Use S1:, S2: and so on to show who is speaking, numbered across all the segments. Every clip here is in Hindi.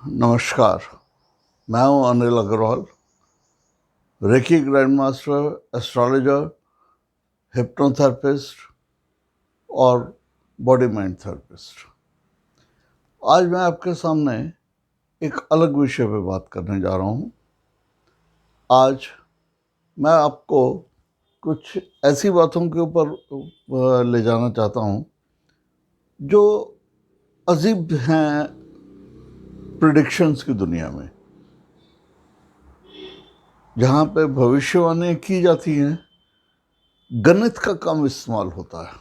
S1: नमस्कार। मैं हूं Anil Agarwal, reiki grand master, astrologer, hypnotherapist और बॉडी माइंड थेरेपिस्ट। आज मैं आपके सामने एक अलग विषय पे बात करने जा रहा हूं। आज मैं आपको कुछ ऐसी बातों के ऊपर ले जाना चाहता हूं जो अजीब हैं प्रिडिक्शंस की दुनिया में, जहां पे भविष्यवाणी की जाती हैं, गणित का कम इस्तेमाल होता है।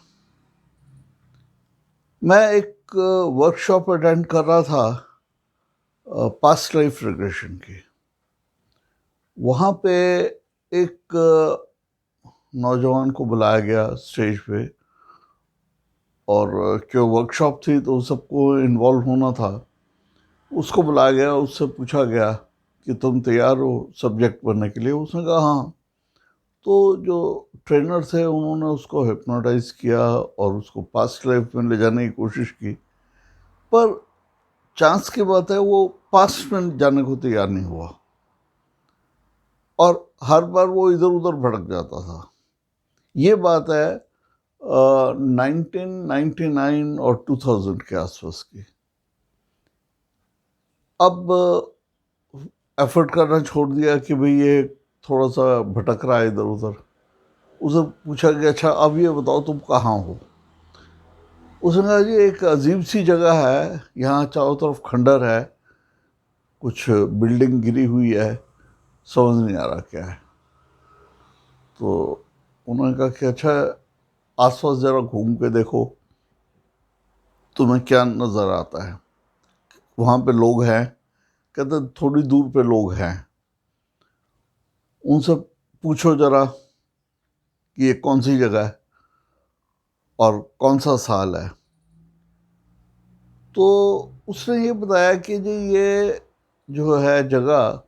S1: मैं एक वर्कशॉप अटेंड कर रहा था पास्ट लाइफ रिग्रेशन की। वहाँ पे एक नौजवान को बुलाया गया स्टेज पे, और जो वर्कशॉप थी तो सबको इन्वॉल्व होना था। उसको बुलाया गया, उससे पूछा गया कि तुम तैयार हो सब्जेक्ट बनने के लिए। उसने कहा हाँ। तो जो ट्रेनर थे उन्होंने उसको हिप्नोटाइज किया और उसको पास्ट लाइफ में ले जाने की कोशिश की, पर चांस की बात है वो पास्ट में जाने को तैयार नहीं हुआ और हर बार वो इधर उधर भटक जाता था। ये बात है 1999 और 2000 के आसपास की। अब एफर्ट करना छोड़ दिया कि भाई ये थोड़ा सा भटक रहा है इधर उधर। उसे पूछा कि अच्छा अब ये बताओ तुम कहाँ हो। उसने कहा जी एक अजीब सी जगह है, यहाँ चारों तरफ खंडर है, कुछ बिल्डिंग गिरी हुई है, समझ नहीं आ रहा क्या है। तो उन्होंने कहा कि अच्छा आसपास जरा घूम के देखो, तुम्हें क्या नजर आता है। वहां पे लोग हैं? कहते थोड़ी दूर पे लोग हैं। उनसे पूछो जरा कि ये कौन सी जगह है और कौन सा साल है। तो उसने ये बताया कि जी ये जो है जगह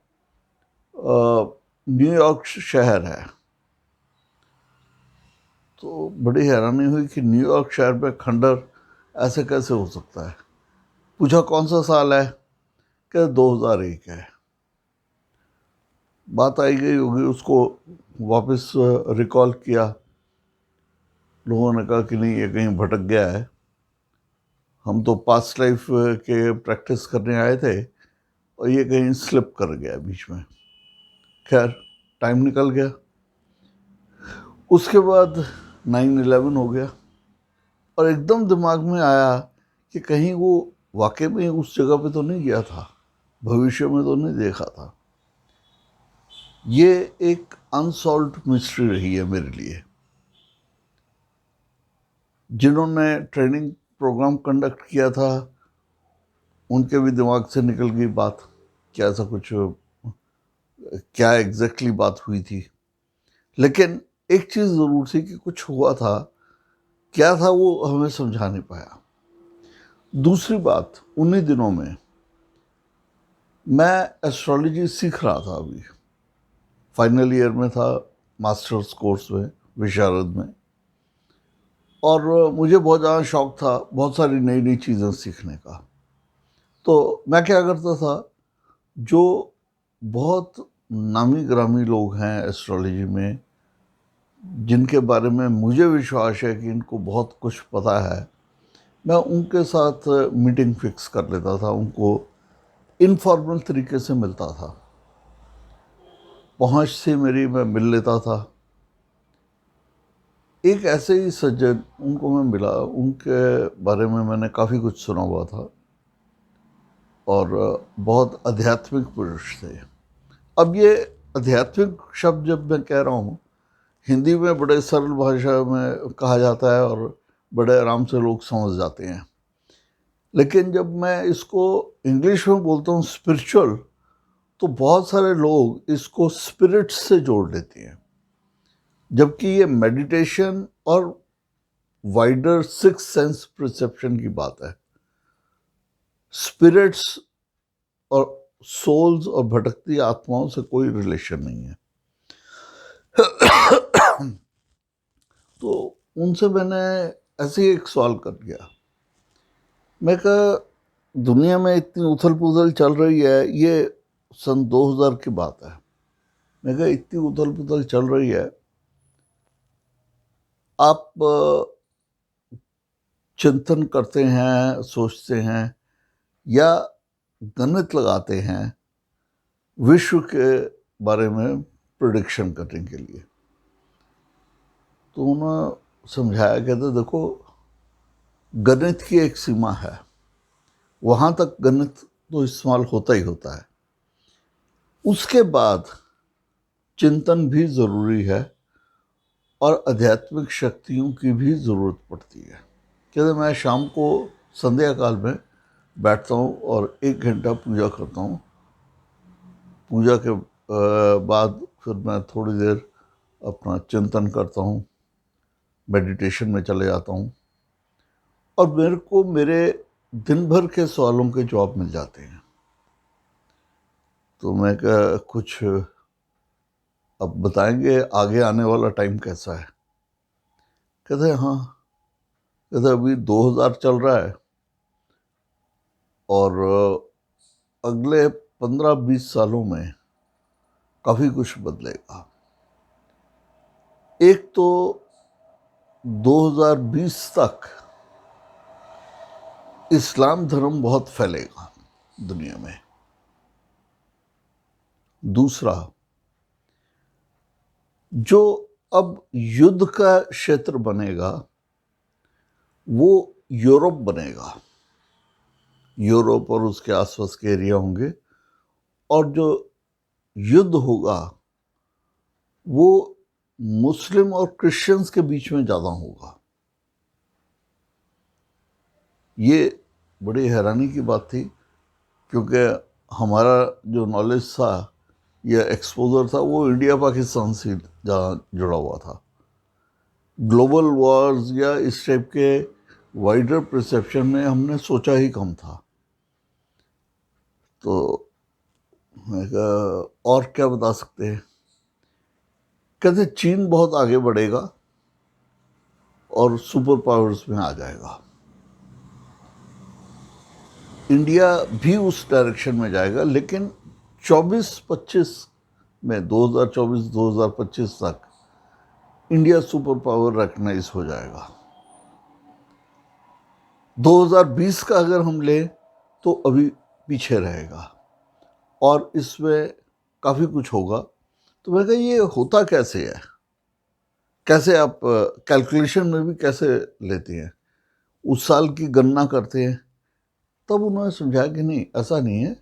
S1: न्यूयॉर्क शहर है। तो बड़ी हैरानी हुई कि न्यूयॉर्क शहर में खंडर ऐसे कैसे हो सकता है। पूछा कौन सा साल है, कहते 2001 है। बात आई गई होगी, उसको वापस रिकॉल किया। लोगों ने कहा कि नहीं ये कहीं भटक गया है, हम तो पास्ट लाइफ के प्रैक्टिस करने आए थे और ये कहीं स्लिप कर गया बीच में। खैर टाइम निकल गया। उसके बाद 9/11 हो गया और एकदम दिमाग में आया कि कहीं वो वाकई में उस जगह पे तो नहीं गया था, भविष्य में तो नहीं देखा था। ये एक अनसॉल्व्ड मिस्ट्री रही है मेरे लिए। जिन्होंने ट्रेनिंग प्रोग्राम कंडक्ट किया था उनके भी दिमाग से निकल गई बात कि ऐसा कुछ क्या एग्जैक्टली बात हुई थी। लेकिन एक चीज जरूर थी कि कुछ हुआ था, क्या था वो हमें समझा नहीं पाया। दूसरी बात, उन्हीं दिनों में मैं एस्ट्रोलॉजी सीख रहा था, अभी फाइनल ईयर में था, मास्टर्स कोर्स में, विशारद में। और मुझे बहुत ज़्यादा शौक था बहुत सारी नई नई चीज़ें सीखने का। तो मैं क्या करता था, जो बहुत नामी ग्रामी लोग हैं एस्ट्रोलॉजी में, जिनके बारे में मुझे विश्वास है कि इनको बहुत कुछ पता है, मैं उनके साथ मीटिंग फिक्स कर लेता था। उनको इनफॉर्मल तरीके से मिलता था, पहुंच से मेरी मैं मिल लेता था। एक ऐसे ही सज्जन, उनको मैं मिला, उनके बारे में मैंने काफ़ी कुछ सुना हुआ था और बहुत आध्यात्मिक पुरुष थे। अब ये आध्यात्मिक शब्द जब मैं कह रहा हूँ, हिंदी में बड़े सरल भाषा में कहा जाता है और बड़े आराम से लोग समझ जाते हैं। लेकिन जब मैं इसको इंग्लिश में बोलता हूँ स्पिरिचुअल, तो बहुत सारे लोग इसको स्पिरिट से जोड़ लेते हैं, जबकि ये मेडिटेशन और वाइडर सिक्स सेंस परसेप्शन की बात है। स्पिरिट्स और सोल्स और भटकती आत्माओं से कोई रिलेशन नहीं है। तो उनसे मैंने ऐसे ही एक सवाल कर दिया। मैं कहा दुनिया में इतनी उथल पुथल चल रही है, ये सन 2000 की बात है। मैं कहा इतनी उथल पुथल चल रही है, आप चिंतन करते हैं, सोचते हैं या गणित लगाते हैं विश्व के बारे में प्रेडिक्शन करने के लिए। तो उन्होंने समझाया, कहते देखो गणित की एक सीमा है, वहाँ तक गणित तो इस्तेमाल होता ही होता है, उसके बाद चिंतन भी ज़रूरी है और आध्यात्मिक शक्तियों की भी ज़रूरत पड़ती है। कहते मैं शाम को संध्या काल में बैठता हूँ और 1 घंटा पूजा करता हूँ। पूजा के बाद फिर मैं थोड़ी देर अपना चिंतन करता हूँ, मेडिटेशन में चले जाता हूँ और मेरे को मेरे दिन भर के सवालों के जवाब मिल जाते हैं। तो मैं क्या कुछ अब बताएंगे आगे आने वाला टाइम कैसा है? कहते हाँ, कहते अभी 2000 चल रहा है और अगले 15-20 सालों में काफ़ी कुछ बदलेगा। एक तो 2020 तक इस्लाम धर्म बहुत फैलेगा दुनिया में। दूसरा, जो अब युद्ध का क्षेत्र बनेगा वो यूरोप बनेगा, यूरोप और उसके आसपास के एरिया होंगे, और जो युद्ध होगा वो मुस्लिम और क्रिश्चियंस के बीच में ज़्यादा होगा। ये बड़ी हैरानी की बात थी, क्योंकि हमारा जो नॉलेज था या एक्सपोजर था वो इंडिया पाकिस्तान से ज़्यादा जुड़ा हुआ था। ग्लोबल वॉर्स या इस टाइप के वाइडर परसेप्शन में हमने सोचा ही कम था। तो मैं कहा और क्या बता सकते हैं? कहते चीन बहुत आगे बढ़ेगा और सुपर पावर्स में आ जाएगा। इंडिया भी उस डायरेक्शन में जाएगा, लेकिन 24-25 में 2024-2025 तक इंडिया सुपर पावर रिकग्नाइज हो जाएगा। 2020 का अगर हम लें तो अभी पीछे रहेगा और इसमें काफ़ी कुछ होगा। तो मैं कहा ये होता कैसे है, कैसे आप कैलकुलेशन में भी कैसे लेते हैं, उस साल की गणना करते हैं? तब उन्होंने समझाया कि नहीं, ऐसा नहीं है,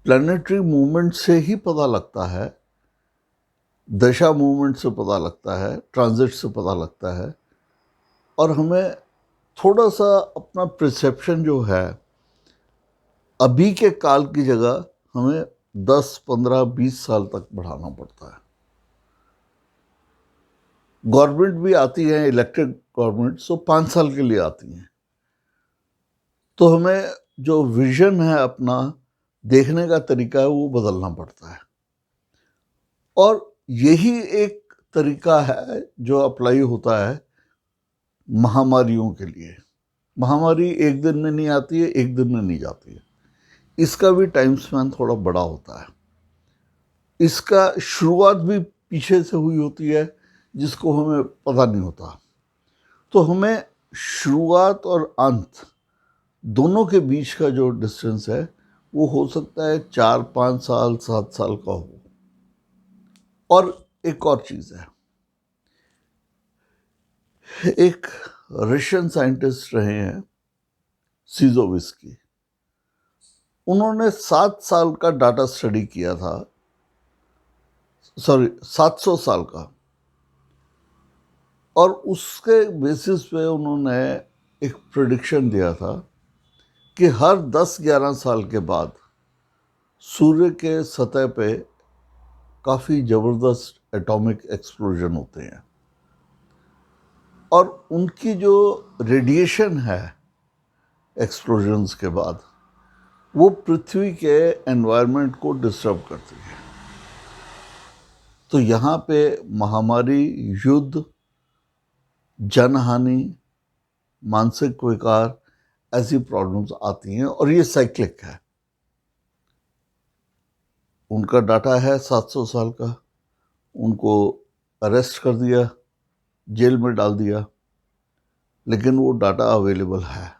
S1: प्लानिटरी मूवमेंट से ही पता लगता है, दशा मूवमेंट से पता लगता है, ट्रांजिट से पता लगता है, और हमें थोड़ा सा अपना परसेप्शन जो है अभी के काल की जगह हमें 10, 15, 20 साल तक बढ़ाना पड़ता है। गवर्नमेंट भी आती है, इलेक्टेड गवर्नमेंट, सो 5 साल के लिए आती हैं। तो हमें जो विजन है अपना देखने का तरीका है वो बदलना पड़ता है, और यही एक तरीका है जो अप्लाई होता है महामारियों के लिए। महामारी एक दिन में नहीं आती है, एक दिन में नहीं जाती है, इसका भी टाइम स्पैन थोड़ा बड़ा होता है। इसका शुरुआत भी पीछे से हुई होती है जिसको हमें पता नहीं होता। तो हमें शुरुआत और अंत दोनों के बीच का जो डिस्टेंस है वो हो सकता है 4-5 साल, 7 साल का हो। और एक और चीज़ है, एक रशियन साइंटिस्ट रहे हैं सिजोविस्की, उन्होंने 7 साल का डाटा स्टडी किया था, 700 साल का, और उसके बेसिस पे उन्होंने एक प्रेडिक्शन दिया था कि हर 10-11 साल के बाद सूर्य के सतह पे काफ़ी ज़बरदस्त एटॉमिक एक्सप्लोजन होते हैं, और उनकी जो रेडिएशन है एक्सप्लोजन्स के बाद वो पृथ्वी के एनवायरनमेंट को डिस्टर्ब करती है। तो यहाँ पे महामारी, युद्ध, जनहानि, मानसिक विकार, ऐसी प्रॉब्लम्स आती हैं और ये साइक्लिक है। उनका डाटा है 700 साल का, उनको अरेस्ट कर दिया, जेल में डाल दिया, लेकिन वो डाटा अवेलेबल है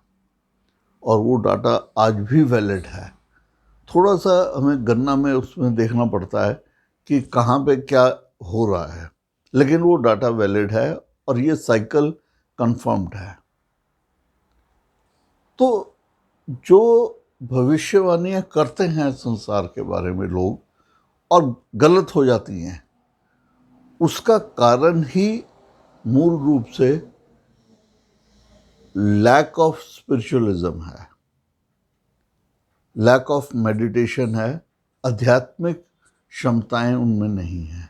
S1: और वो डाटा आज भी वैलिड है। थोड़ा सा हमें गणना में उसमें देखना पड़ता है कि कहाँ पे क्या हो रहा है, लेकिन वो डाटा वैलिड है और ये साइकिल कंफर्म्ड है। तो जो भविष्यवाणियां करते हैं संसार के बारे में लोग और गलत हो जाती हैं, उसका कारण ही मूल रूप से लैक ऑफ स्पिरिचुअलिज्म है, लैक ऑफ मेडिटेशन है, आध्यात्मिक क्षमताएं उनमें नहीं हैं।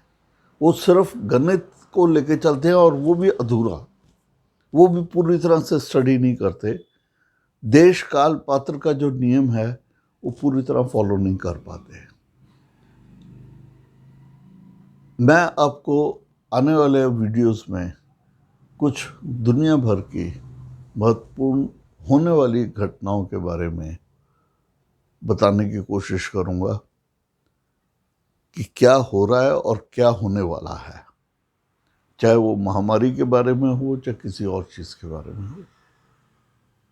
S1: वो सिर्फ गणित को लेके चलते हैं और वो भी अधूरा, वो भी पूरी तरह से स्टडी नहीं करते। देश काल पात्र का जो नियम है वो पूरी तरह फॉलो नहीं कर पाते। मैं आपको आने वाले वीडियोस में कुछ दुनिया भर की महत्वपूर्ण होने वाली घटनाओं के बारे में बताने की कोशिश करूंगा कि क्या हो रहा है और क्या होने वाला है, चाहे वो महामारी के बारे में हो, चाहे किसी और चीज़ के बारे में हो।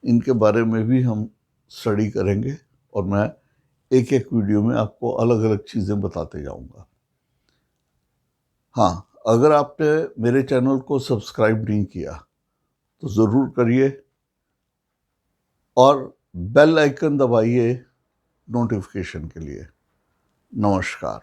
S1: इनके बारे में भी हम स्टडी करेंगे और मैं एक एक वीडियो में आपको अलग अलग चीज़ें बताते जाऊंगा। हाँ, अगर आपने मेरे चैनल को सब्सक्राइब नहीं किया तो ज़रूर करिए और बेल आइकन दबाइए नोटिफिकेशन के लिए। नमस्कार।